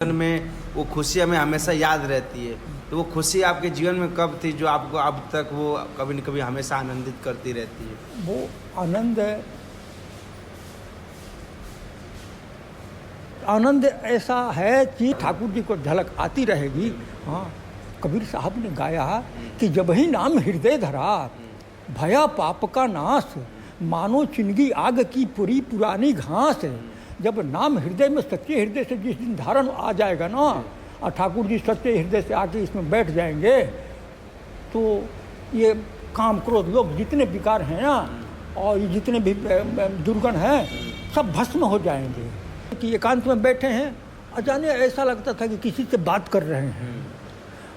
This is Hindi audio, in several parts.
जीवन में वो खुशी हमें हमेशा याद रहती है। तो वो खुशी आपके जीवन में कब थी जो आपको अब तक वो कभी न कभी हमेशा आनंदित करती रहती है? वो आनंद ऐसा है कि ठाकुर जी को झलक आती रहेगी। हाँ, कबीर साहब ने गाया कि जब ही नाम हृदय धरा भया पाप का नाश, मानो चिनगी आग की पूरी पुरानी घास। जब नाम हृदय में सच्चे हृदय से जिस दिन धारण आ जाएगा ना, और ठाकुर जी सच्चे हृदय से आके इसमें बैठ जाएंगे, तो ये काम क्रोध लोग जितने विकार हैं ना, और ये जितने भी दुर्गुण हैं, सब भस्म हो जाएंगे। कि एकांत में बैठे हैं, अचानक ऐसा लगता था कि किसी से बात कर रहे हैं,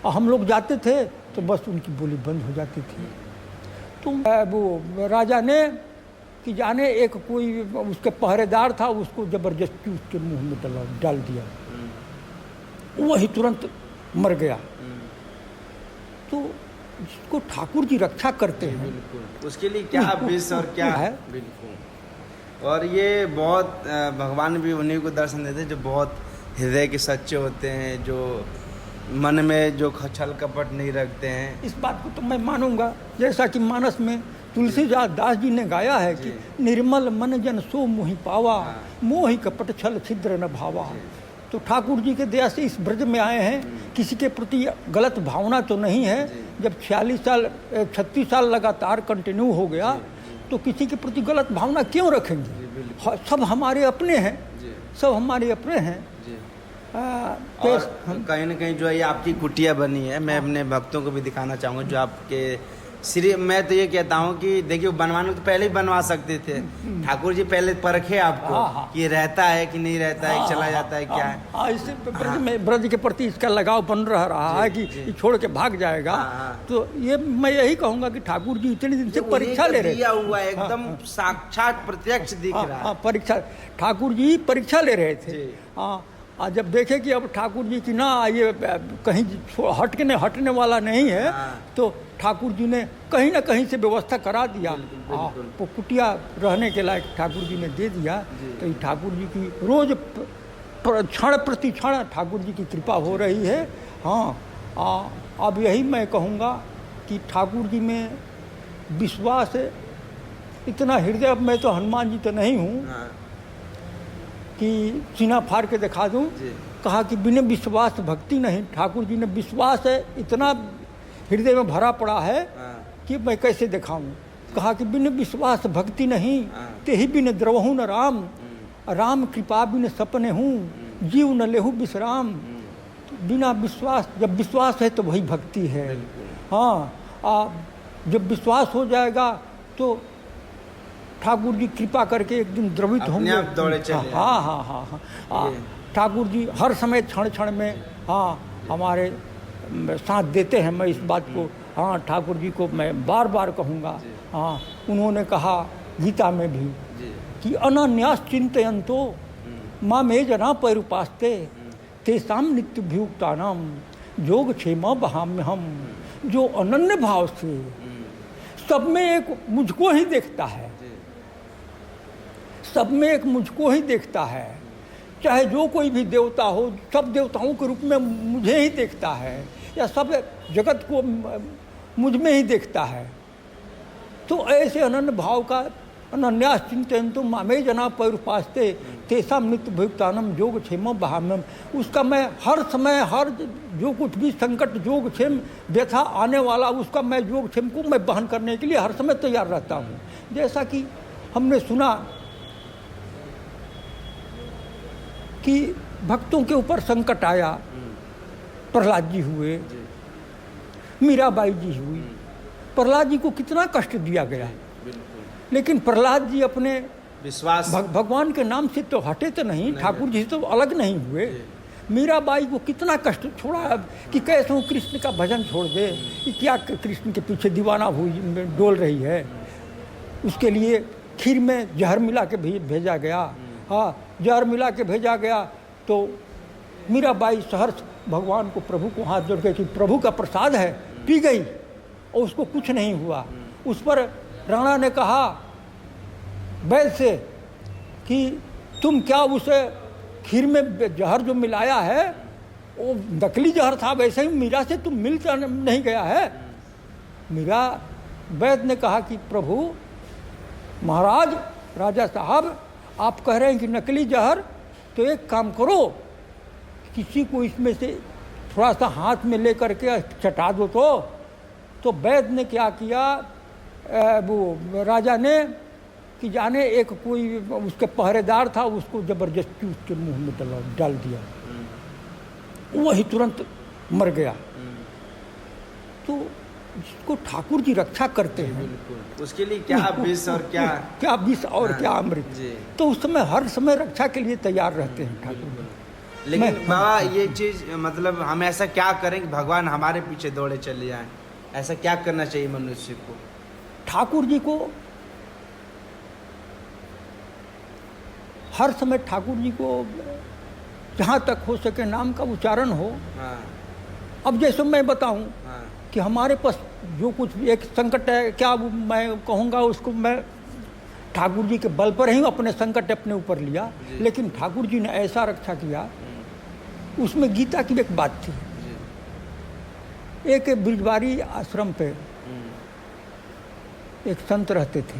और हम लोग जाते थे तो बस उनकी बोली बंद हो जाती थी। तो वो राजा ने कि जाने एक कोई उसके पहरेदार था, उसको जबरदस्ती उसके मुंह में डाल दिया, वही तुरंत मर गया। तो जिसको ठाकुर जी रक्षा करते हैं, बिल्कुल, उसके लिए क्या विष और क्या है। बिल्कुल, और ये बहुत भगवान भी उन्हीं को दर्शन देते हैं जो बहुत हृदय के सच्चे होते हैं, जो मन में जो छल कपट नहीं रखते हैं। इस बात को तो मैं मानूंगा, जैसा कि मानस में तुलसीदास दास जी ने गाया है कि निर्मल मन जन सो मोहि पावा, मोहि कपट छल छिद्र न भावा। तो ठाकुर जी के दया से इस ब्रज में आए हैं, किसी के प्रति गलत भावना तो नहीं है। जब 36 साल लगातार कंटिन्यू हो गया, तो किसी के प्रति गलत भावना क्यों रखेंगे? सब हमारे अपने हैं, सब हमारे अपने हैं। और कहीं ना कहीं जो है ये आपकी कुटिया बनी है, मैं अपने भक्तों को भी दिखाना चाहूँगा जो आपके श्री। मैं तो ये कहता हूँ कि देखिए, बनवाने तो पहले ही बनवा सकते थे, ठाकुर जी पहले परखे आपको कि ये रहता है कि नहीं रहता है, चला जाता है, क्या है। इससे ब्रज के प्रति इसका लगाव बन रहा है कि छोड़ के भाग जाएगा। तो ये मैं यही कहूँगा कि ठाकुर जी इतने दिन से परीक्षा ले रहे, हुआ है एकदम साक्षात प्रत्यक्ष दिख रहा है। परीक्षा, ठाकुर जी परीक्षा ले रहे थे। हाँ, जब देखे कि अब ठाकुर जी की ना ये कहीं हटने वाला नहीं है, तो ठाकुर जी ने कहीं ना कहीं से व्यवस्था करा दिया। वो कुटिया रहने के लायक ठाकुर जी ने दे दिया। तो ठाकुर जी की रोज क्षण प्रति क्षण ठाकुर जी की कृपा हो रही है। हाँ, अब यही मैं कहूँगा कि ठाकुर जी में विश्वास है इतना हृदय। अब मैं तो हनुमान जी तो नहीं हूँ कि सीना फाड़ के दिखा दूं। कहा कि बिना विश्वास भक्ति नहीं। ठाकुर जी ने विश्वास है इतना हृदय में भरा पड़ा है कि मैं कैसे दिखाऊं। कहा कि बिना विश्वास भक्ति नहीं, ते ही बिन द्रवहु न राम, राम कृपा बिन सपने हूँ, जीव न लेहु विश्राम। तो बिना विश्वास, जब विश्वास है तो वही भक्ति है। हाँ, जब विश्वास हो जाएगा तो ठाकुर जी कृपा करके एक दिन द्रवित होंगे। हाँ, ठाकुर जी हर समय क्षण क्षण में हमारे साथ देते हैं। मैं इस बात को ठाकुर जी को मैं बार बार कहूँगा। उन्होंने कहा गीता में भी कि अनन्यास चिंतयन्तो मां मे जना पैरुपास्ते तेषाम नित्यभियुक्तानाम योगक्षेम बहाम्यहम्। जो अनन्य भाव से सब में एक मुझको ही देखता है, सब में एक मुझको ही देखता है, चाहे जो कोई भी देवता हो, सब देवताओं के रूप में मुझे ही देखता है, या सब जगत को मुझ में ही देखता है। तो ऐसे अनन्य भाव का अनन्यास चिंतयन्तु मामे जना पैरुपास्ते तेषाम नित्यभियुक्तानाम योगक्षेम बहाम्यहम्। उसका मैं हर समय, हर जो कुछ भी संकट, योगक्षेम, व्यथा आने वाला, उसका मैं योगक्षेम को मैं बहन करने के लिए हर समय तैयार रहता हूँ। जैसा कि हमने सुना कि भक्तों के ऊपर संकट आया, प्रहलाद जी हुए, मीराबाई जी हुई, प्रहलाद जी को कितना कष्ट दिया गया, लेकिन प्रहलाद जी अपने विश्वास भगवान के नाम से तो हटे तो नहीं, ठाकुर जी से तो अलग नहीं हुए। मीराबाई को कितना कष्ट छोड़ा कि कैसे कृष्ण का भजन छोड़ दे, कि क्या कृष्ण के पीछे दीवाना हुई डोल रही है। उसके लिए खीर में जहर मिला के भेजा गया। जहर मिला के भेजा गया तो मीराबाई सहर्ष भगवान को, प्रभु को हाथ जोड़ के कि प्रभु का प्रसाद है, पी गई और उसको कुछ नहीं हुआ। उस पर राणा ने कहा वैद्य से कि तुम क्या उसे खीर में जहर जो मिलाया है वो नकली जहर था, वैसे ही मीरा से तो मिलता नहीं गया है। मीरा वैद्य ने कहा कि प्रभु महाराज, राजा साहब, आप कह रहे हैं कि नकली जहर, तो एक काम करो, किसी को इसमें से थोड़ा सा हाथ में लेकर के चटा दो। तो वैद्य ने क्या किया, वो राजा ने कि जाने एक कोई उसके पहरेदार था, उसको जबरदस्ती उसके मुंह में डाल दिया, वही तुरंत मर गया। तो जिसको ठाकुर जी रक्षा करते हैं, उसके लिए क्या विष और क्या विष और क्या अमृत, तो उस समय हर समय रक्षा के लिए तैयार रहते हैं ठाकुर जी। लेकिन बाबा ये चीज मतलब हम ऐसा क्या करें कि भगवान हमारे पीछे दौड़े चले जाएं? ऐसा क्या करना चाहिए मनुष्य को? ठाकुर जी को हर समय, ठाकुर जी को जहाँ तक हो सके नाम का उच्चारण हो। हाँ। अब जैसे मैं बताऊं हाँ। कि हमारे पास जो कुछ भी एक संकट है, क्या मैं कहूँगा उसको, मैं ठाकुर जी के बल पर ही अपने संकट अपने ऊपर लिया, लेकिन ठाकुर जी ने ऐसा रक्षा किया। उसमें गीता की एक बात थी, एक ब्रिजवारी आश्रम पे एक संत रहते थे,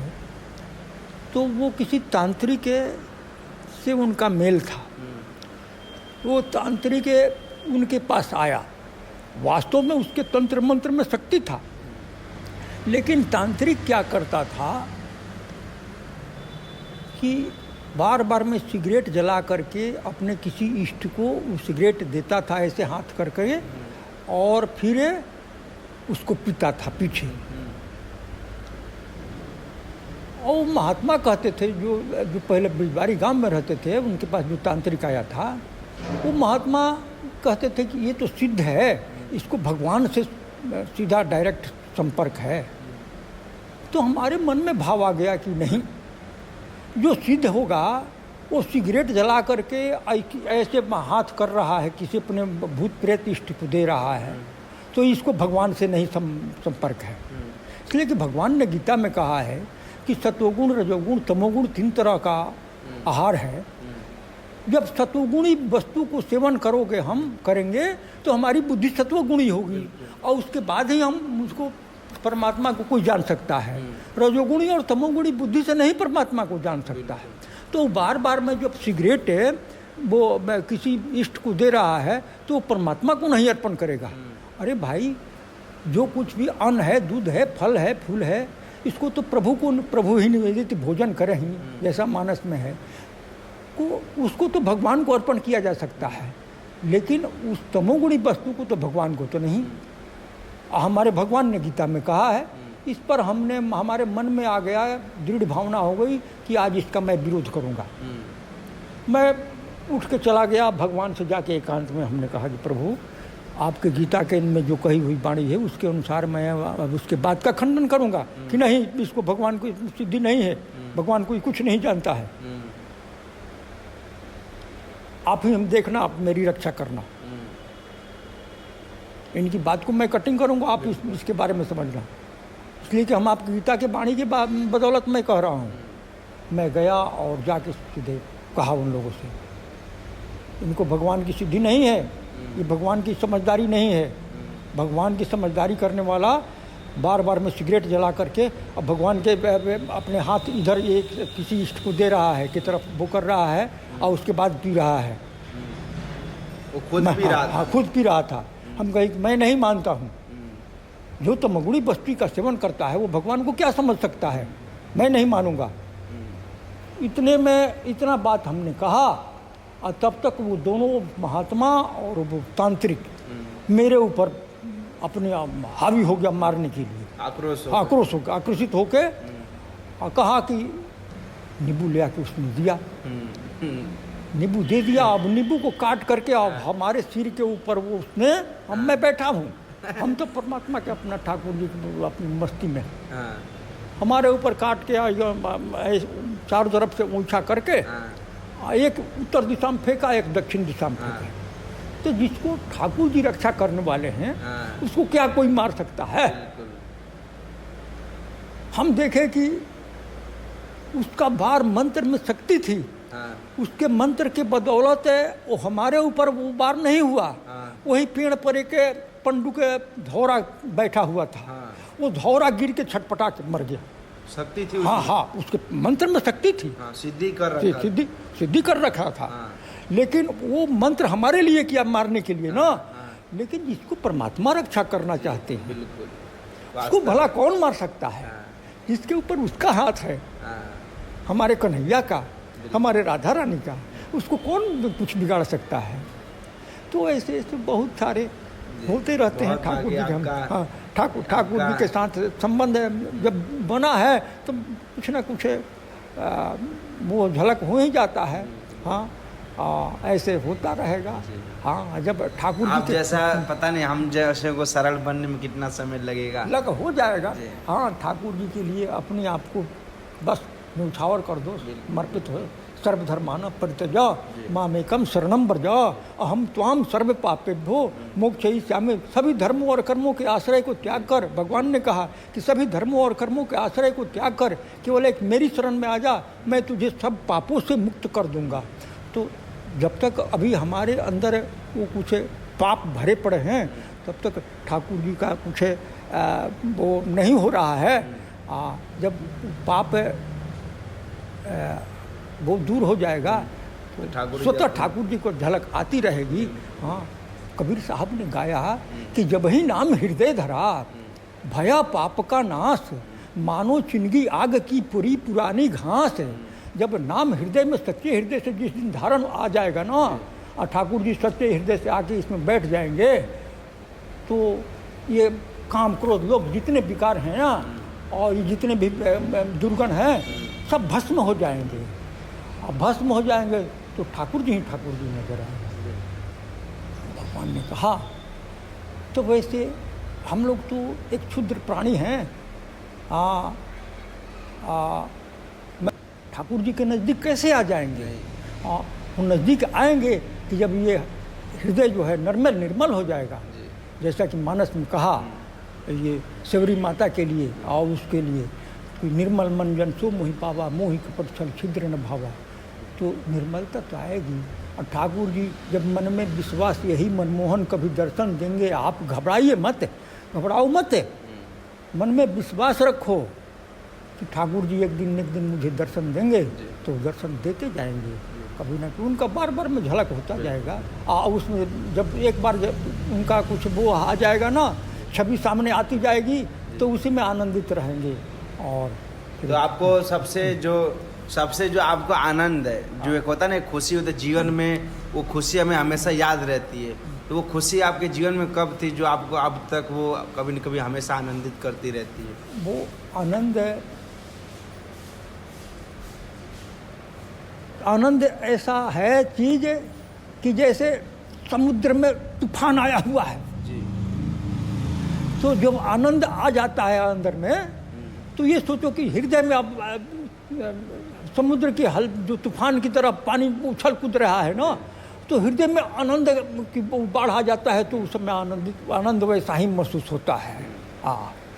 तो वो किसी तांत्रिक से उनका मेल था। वो तांत्रिक उनके पास आया, वास्तव में उसके तंत्र मंत्र में शक्ति था, लेकिन तांत्रिक क्या करता था कि बार बार में सिगरेट जला करके अपने किसी इष्ट को वो सिगरेट देता था ऐसे हाथ करके, और फिर उसको पीता था पीछे। और महात्मा कहते थे, जो पहले बिजबारी गांव में रहते थे, उनके पास जो तांत्रिक आया था, वो महात्मा कहते थे कि ये तो सिद्ध है, इसको भगवान से सीधा डायरेक्ट संपर्क है। तो हमारे मन में भाव आ गया कि नहीं, जो सिद्ध होगा वो सिगरेट जला करके ऐसे हाथ कर रहा है, किसी अपने भूत प्रेत इष्ट को दे रहा है, तो इसको भगवान से नहीं संपर्क है। इसलिए कि भगवान ने गीता में कहा है कि सतोगुण, रजोगुण, तमोगुण 3 तरह का आहार है। जब सतोगुणी वस्तु को सेवन करेंगे तो हमारी बुद्धि सत्वगुणी होगी, और उसके बाद ही हम उसको परमात्मा को कोई जान सकता है। रजोगुणी और तमोगुणी बुद्धि से नहीं परमात्मा को जान सकता है। तो बार बार में जब सिगरेट वो किसी इष्ट को दे रहा है तो परमात्मा को नहीं अर्पण करेगा। अरे भाई, जो कुछ भी अन्न है, दूध है, फल है, फूल है, इसको तो प्रभु ही निवेदित भोजन करें ही, जैसा मानस में है, उसको तो भगवान को अर्पण किया जा सकता है, लेकिन उस तमोगुणी वस्तु को तो भगवान को तो नहीं। हमारे भगवान ने गीता में कहा है। इस पर हमारे मन में आ गया, दृढ़ भावना हो गई कि आज इसका मैं विरोध करूंगा। मैं उठ के चला गया, भगवान से जाके एकांत में हमने कहा कि प्रभु, आपके गीता के में जो कही हुई वाणी है उसके अनुसार मैं अब उसके बात का खंडन करूंगा कि नहीं, इसको भगवान को सिद्धि नहीं है, भगवान कोई कुछ नहीं जानता है। आप ही हम देखना, आप मेरी रक्षा करना। इनकी बात को मैं कटिंग करूंगा, आप इसके बारे में समझना। इसलिए कि हम आपकी गीता के वाणी के बदौलत मैं कह रहा हूँ। मैं गया और जाके सीधे कहा उन लोगों से, इनको भगवान की सिद्धि नहीं है, ये भगवान की समझदारी नहीं है। भगवान की समझदारी करने वाला बार बार में सिगरेट जला करके अब भगवान के अपने हाथ इधर एक किसी इष्ट को दे रहा है की तरफ वो कर रहा है, और उसके बाद पी रहा है। वो खुद पी रहा था। खुद पी रहा था। हम कहे मैं नहीं मानता हूँ, जो तमोगुणी वस्तु का सेवन करता है वो भगवान को क्या समझ सकता है, मैं नहीं मानूंगा। इतने में इतना बात हमने कहा, और तब तक वो दोनों महात्मा और वो तांत्रिक मेरे ऊपर अपने हावी हो गया मारने के लिए। आक्रोश हो गया, आक्रोशित होके और कहा कि नींबू ले आके उसने दिया। नींबू दे दिया। अब नींबू को काट करके अब हमारे सिर के ऊपर वो उसने, अब मैं बैठा हूँ, हम तो परमात्मा के अपना ठाकुर जी अपनी मस्ती में, हमारे ऊपर काट के चारों तरफ से ऊंचा करके एक उत्तर दिशा में फेंका, एक दक्षिण दिशा में फेंका। तो जिसको ठाकुर जी रक्षा करने वाले हैं उसको क्या कोई मार सकता है। हम देखें कि उसका बार मंत्र में शक्ति थी, हाँ। उसके मंत्र के बदौलत वो हमारे ऊपर वो बार नहीं हुआ। हाँ। वही पेड़ पर एक पंडू के धौरा बैठा हुआ था। हाँ। वो धौरा गिर के छटपटा के मर गया। शक्ति थी हाँ उसमें। हाँ, उसके मंत्र में शक्ति थी। हाँ, सिद्धि कर रखा था। सिद्धि कर रखा था। हाँ। लेकिन वो मंत्र हमारे लिए किया, मारने के लिए ना। हाँ। लेकिन जिसको परमात्मा रक्षा करना चाहते हैं, बिल्कुल। उसको भला कौन मार सकता है? हाँ। जिसके ऊपर उसका हाथ है, हाँ। हमारे कन्हैया का, हमारे राधा रानी का, उसको कौन कुछ बिगाड़ सकता है? तो ऐसे ऐसे बहुत सारे होते रहते हैं। बहुत ठाकुर जी आगे के हम, आपका- हाँ, ठाकुर जी के साथ संबंध जब बना है तो कुछ ना कुछ वो झलक हो ही जाता है। हाँ, ऐसे होता रहेगा। हाँ, जब ठाकुर आप जी के जैसा पता नहीं हम जैसे को सरल बनने में कितना समय लगेगा। लग हो जाएगा। जी। हाँ, ठाकुर जी के लिए अपने आप को बस न्यौछावर कर दो, समर्पित हो। सर्वधर्मान परित्यज्य मामेकम शरणम व्रज अहम त्वाम सर्व पापेभ्यो मोक्षयिष्यामि। सभी धर्मों और कर्मों के आश्रय को त्याग कर, भगवान ने कहा कि सभी धर्मों और कर्मों के आश्रय को त्याग कर केवल एक मेरी शरण में आ जा, मैं तुझे सब पापों से मुक्त कर दूंगा। तो जब तक अभी हमारे अंदर वो कुछ पाप भरे पड़े हैं, तब तक ठाकुर जी का कुछ वो नहीं हो रहा है। जब पाप वो दूर हो जाएगा तो स्वतः ठाकुर जी को झलक आती रहेगी। हाँ, कबीर साहब ने गाया कि जब ही नाम हृदय धरा भया पाप का नाश, मानो चिनगी आग की पूरी पुरानी घास। जब नाम हृदय में, सच्चे हृदय से जिस दिन धारण आ जाएगा ना, और ठाकुर जी सच्चे हृदय से आके इसमें बैठ जाएंगे, तो ये काम क्रोध लोभ जितने विकार हैं ना, और ये जितने भी दुर्गुण हैं, सब भस्म हो जाएंगे। और भस्म हो जाएंगे तो ठाकुर जी नजर आएंगे। भगवान ने कहा। तो वैसे हम लोग तो एक क्षुद्र प्राणी हैं। ठाकुर जी के नज़दीक कैसे आ जाएंगे? वो नज़दीक आएंगे कि जब ये हृदय जो है निर्मल हो जाएगा। जैसा कि मानस में कहा, ये शबरी माता के लिए और उसके लिए कि निर्मल मन जन सो मोहि पावा, मोहि कपट छल छिद्र न भावा। तो निर्मलता तो आएगी। और ठाकुर जी जब मन में विश्वास, यही मनमोहन कभी दर्शन देंगे, आप घबराइए मत, घबराओ मत, मन में विश्वास रखो कि ठाकुर जी एक दिन मुझे दर्शन देंगे, तो दर्शन देते जाएंगे। कभी ना कभी उनका बार बार में झलक होता जाएगा। उसमें जब एक बार उनका कुछ वो आ जाएगा ना, छवि सामने आती जाएगी, तो उसी में आनंदित रहेंगे। और तो आपको सबसे जो आपको आनंद है, जो एक होता है ना खुशी होता है जीवन में, वो खुशी हमें हमेशा याद रहती है। तो वो खुशी आपके जीवन में कब थी जो आपको अब तक वो कभी न कभी हमेशा आनंदित करती रहती है? वो आनंद ऐसा है चीज कि जैसे समुद्र में तूफान आया हुआ है जी। तो जब आनंद आ जाता है अंदर में, तो ये सोचो कि हृदय में अब समुद्र की जो तूफान की तरह पानी उछल कूद रहा है ना, तो हृदय में आनंद की बाढ़ आ जाता है। तो उस समय आनंद वैसा ही महसूस होता है।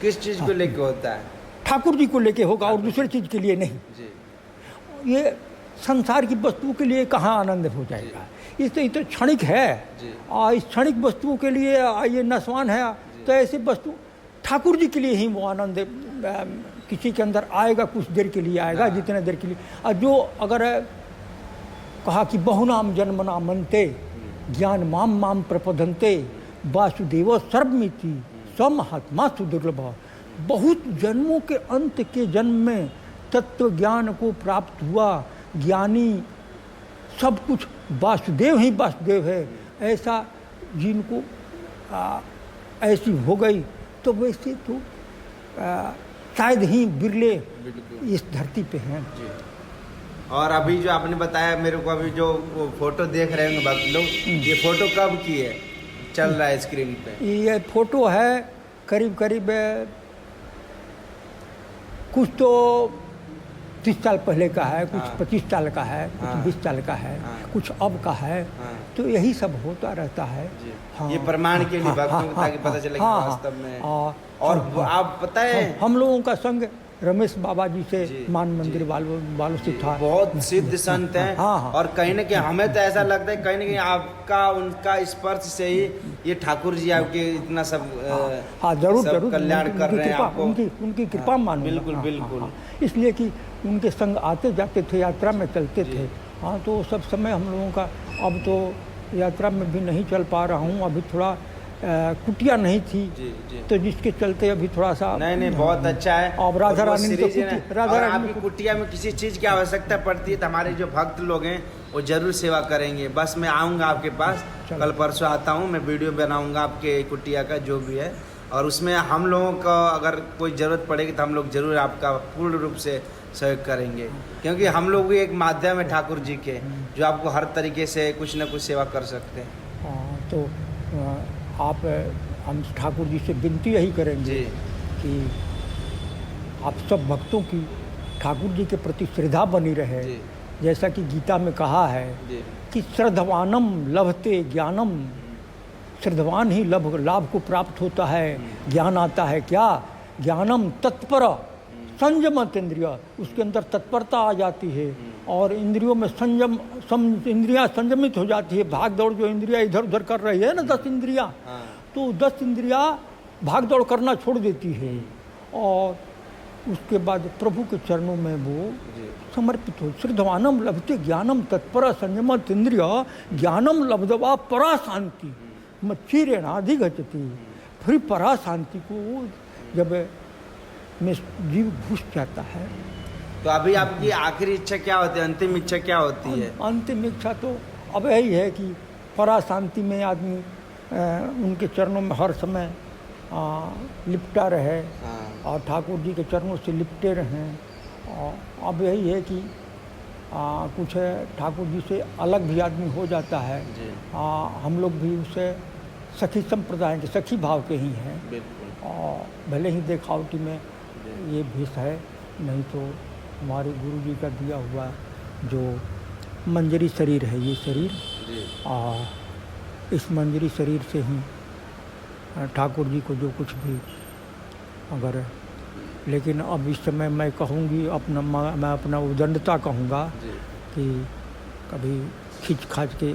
किस चीज को लेके होता है? ठाकुर जी को लेके होगा, और दूसरी चीज के लिए नहीं जी। ये संसार की वस्तुओं के लिए कहाँ आनंद हो जाएगा? ये तो क्षणिक है। और इस क्षणिक वस्तुओं के लिए ये नशवान है। तो ऐसे वस्तु ठाकुर जी के लिए ही वो आनंद किसी के अंदर आएगा, कुछ देर के लिए आएगा, जितने देर के लिए। और जो अगर कहा कि बहुनाम जन्मना मनते ज्ञान माम प्रपदंते वासुदेव सर्वमिति स्वमहात्मा सुदुर्लभ। बहुत जन्मों के अंत के जन्म में तत्व ज्ञान को प्राप्त हुआ ज्ञानी, सब कुछ वासुदेव ही वासुदेव है, ऐसा जिनको ऐसी हो गई, तो वैसे तो शायद ही बिरले इस धरती पे हैं। और अभी जो आपने बताया मेरे को, अभी जो वो फोटो देख रहे होंगे भक्त लोग, ये फोटो कब की है, चल रहा है स्क्रीन पे? ये फोटो है करीब कुछ तो 30 साल पहले का है, कुछ 25 साल का है, कुछ 20 साल का है, कुछ अब का है। तो यही सब होता रहता है। हाँ, ये प्रमाण के लिए भक्तों को ताकि पता चले कि वास्तव में। और आप पता है हम लोगों का संग रमेश बाबा जी से जी, मान मंदिर वालों से था। बहुत सिद्ध संत हैं। हाँ, हाँ। और कहीं ना कहीं हमें तो ऐसा लगता है कहीं ना कहीं आपका उनका स्पर्श से ही ये ठाकुर जी आपके इतना सब हाँ जरूर सब जरूर कल्याण उनकी कर रहे हैं कृपा, आपको। उनकी कृपा मानूंगा। बिल्कुल हाँ, बिल्कुल। हाँ, हाँ। इसलिए कि उनके संग आते जाते थे, यात्रा में चलते थे। हाँ, तो सब समय हम लोगों का, अब तो यात्रा में भी नहीं चल पा रहा हूँ, अभी थोड़ा कुटिया नहीं थी, जी जी। तो जिसके चलते अभी थोड़ा सा नहीं बहुत अच्छा है। अब राधा और वो रानी ने तो सीरीज है ना, कुटी- राधा और रानी ने आपकी कुटिया में किसी चीज की आवश्यकता पड़ती है तो हमारे जो भक्त लोग हैं वो जरूर सेवा करेंगे। बस मैं आऊँगा आपके पास, चलो। कल परसों आता हूँ, मैं वीडियो बनाऊँगा आपके कुटिया का जो भी है, और उसमें हम लोगों को अगर कोई ज़रूरत पड़ेगी तो हम लोग जरूर आपका पूर्ण रूप से सहयोग करेंगे, क्योंकि हम लोग भी एक माध्यम है ठाकुर जी के, जो आपको हर तरीके से कुछ न कुछ सेवा कर सकते हैं। हाँ, तो आप, हम ठाकुर जी से विनती यही करेंगे जी। कि आप सब भक्तों की ठाकुर जी के प्रति श्रद्धा बनी रहे। जी। जैसा कि गीता में कहा है जी कि श्रद्धवानम लभते ज्ञानम, श्रद्धवान ही लाभ को प्राप्त होता है, ज्ञान आता है। क्या ज्ञानम तत्पर संयमत इंद्रिय, उसके अंदर तत्परता आ जाती है और इंद्रियों में इंद्रियां संयमित हो जाती है। भाग दौड़ जो इंद्रियां इधर उधर कर रही है ना, 10 इंद्रियां, तो 10 इंद्रियां भाग दौड़ करना छोड़ देती है और उसके बाद प्रभु के चरणों में वो समर्पित हो। श्रद्धवानम लभते ज्ञानम तत्पर संयमत इंद्रिय ज्ञानम लब्धवा परा शांति मच्चिरेणाधिगच्छति। फिर परा शांति को जब में जीव घुस जाता है। तो अभी आपकी आखिरी इच्छा क्या होती है, अंतिम इच्छा क्या होती है? अंतिम इच्छा तो अब यही है कि परा शांति में आदमी उनके चरणों में हर समय लिपटा रहे और ठाकुर जी के चरणों से लिपटे रहें। और अब यही है कि कुछ ठाकुर जी से अलग भी आदमी हो जाता है। हम लोग भी उसे सखी संप्रदाय के सखी भाव के ही हैं, और भले ही देखावटी में ये भेष है, नहीं तो हमारे गुरु जी का दिया हुआ जो मंजरी शरीर है, ये शरीर, और इस मंजरी शरीर से ही ठाकुर जी को जो कुछ भी अगर, लेकिन अब इस समय मैं कहूँगी मैं अपना उदंडता कहूँगा कि कभी खींच खाच के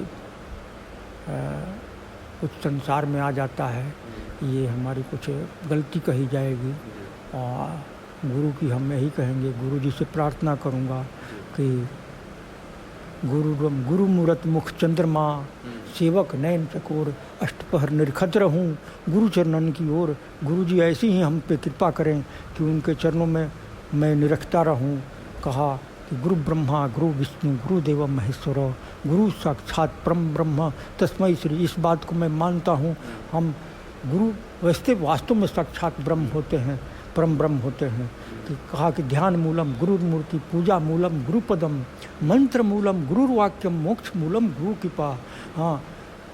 कुछ संसार में आ जाता है, ये हमारी कुछ गलती कही जाएगी। और गुरु की हम यही कहेंगे, गुरु जी से प्रार्थना करूँगा कि गुरु मूरत मुख चंद्रमा सेवक नयन चकोर अष्टपहर निरखत रहूं गुरु चरणन की ओर। गुरु जी ऐसी ही हम पे कृपा करें कि उनके चरणों में मैं निरखता रहूं। कहा कि गुरु ब्रह्मा गुरु विष्णु गुरु देव महेश्वर गुरु साक्षात परम ब्रह्म तस्मै श्री। इस बात को मैं मानता हूं। हम गुरु वैसे वास्तव में साक्षात ब्रह्म होते हैं, परम ब्रह्म होते हैं। कि कहा कि ध्यान मूलम गुरु मूर्ति पूजा मूलम गुरु पदम मंत्र मूलम गुरु वाक्यम मोक्ष मूलम गुरु कृपा। हाँ,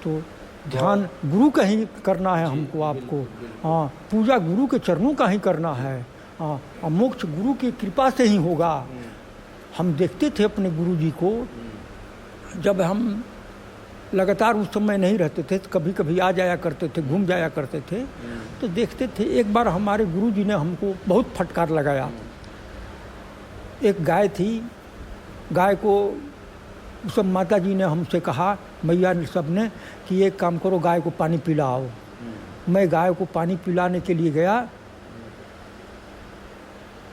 तो ध्यान गुरु का ही करना है हमको, आपको। हाँ, पूजा गुरु के चरणों का ही करना है। हाँ, और मोक्ष गुरु की कृपा से ही होगा। हम देखते थे अपने गुरु जी को, जब हम लगातार उस समय नहीं रहते थे, तो कभी कभी आ जाया करते थे, घूम जाया करते थे, तो देखते थे। एक बार हमारे गुरुजी ने हमको बहुत फटकार लगाया। एक गाय थी, गाय को सब माता जी ने हमसे कहा, मैया ने सब ने, कि एक काम करो, गाय को पानी पिलाओ। मैं गाय को पानी पिलाने के लिए गया,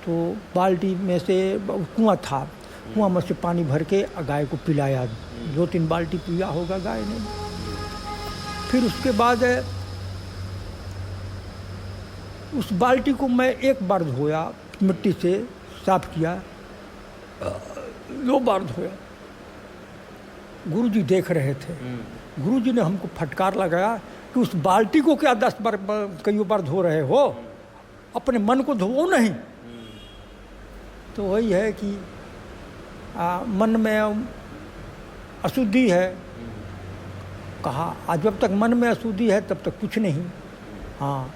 तो बाल्टी में से कुआं था, कुआं में से पानी भर के गाय को पिलाया। 2-3 बाल्टी पिया होगा गाय ने। फिर उसके बाद उस बाल्टी को मैं एक बार धोया, मिट्टी से साफ किया, 2 बार धोया। गुरुजी देख रहे थे। गुरुजी ने हमको फटकार लगाया कि उस बाल्टी को क्या 10 बार कई बार धो रहे हो, अपने मन को धोओ नहीं। तो वही है कि मन में अशुद्धि है। कहा जब तक मन में अशुद्धि है तब तक कुछ नहीं। हाँ,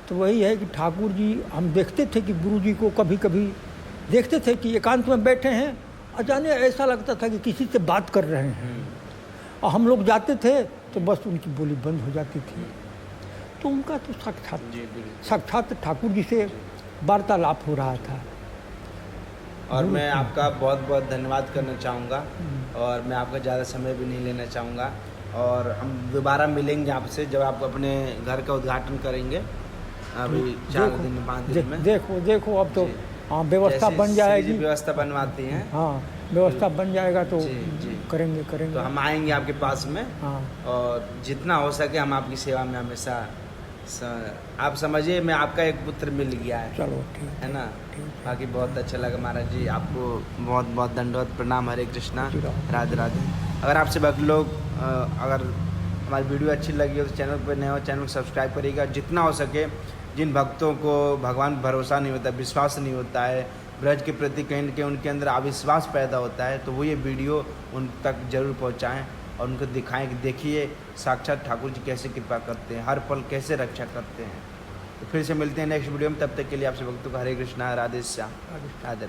तो वही है कि ठाकुर जी, हम देखते थे कि गुरु जी को कभी कभी देखते थे कि एकांत में बैठे हैं, अचानक ऐसा लगता था कि किसी से बात कर रहे हैं, और हम लोग जाते थे तो बस उनकी बोली बंद हो जाती थी। तो उनका तो साक्षात ठाकुर जी से वार्तालाप हो रहा था। और मैं आपका बहुत बहुत धन्यवाद करना चाहूँगा और मैं आपका ज़्यादा समय भी नहीं लेना चाहूँगा और हम दोबारा मिलेंगे आपसे जब आप अपने घर का उद्घाटन करेंगे अभी 4 दिन 5 दिन में। देखो अब तो जी। हाँ व्यवस्था जैसे बन जाएगी। श्री जी व्यवस्था बनवाती हैं हाँ व्यवस्था बन जाएगा तो जी। करेंगे तो हम आएंगे आपके पास में हाँ और जितना हो सके हम आपकी सेवा में हमेशा आप समझिए मैं आपका एक पुत्र मिल गया है। चलो ठीक है ना। ठीक। बाकी बहुत अच्छा लगा महाराज जी, आपको बहुत बहुत दंडवत प्रणाम। हरे कृष्णा, राधे राधे। अगर आपसे बाकी लोग अगर हमारी वीडियो अच्छी लगी हो तो चैनल पर नए हो चैनल को सब्सक्राइब करिएगा। जितना हो सके जिन भक्तों को भगवान पर भरोसा नहीं होता, विश्वास नहीं होता है, ब्रज के प्रति कहीं न कहीं उनके अंदर अविश्वास पैदा होता है, तो वो ये वीडियो उन तक जरूर पहुंचाएं और उनको दिखाएं कि देखिए साक्षात ठाकुर जी कैसे कृपा करते हैं, हर पल कैसे रक्षा करते हैं। तो फिर से मिलते हैं नेक्स्ट वीडियो में, तब तक के लिए आपसे भक्तों का हरे कृष्णा, राधे श्याम, राधे।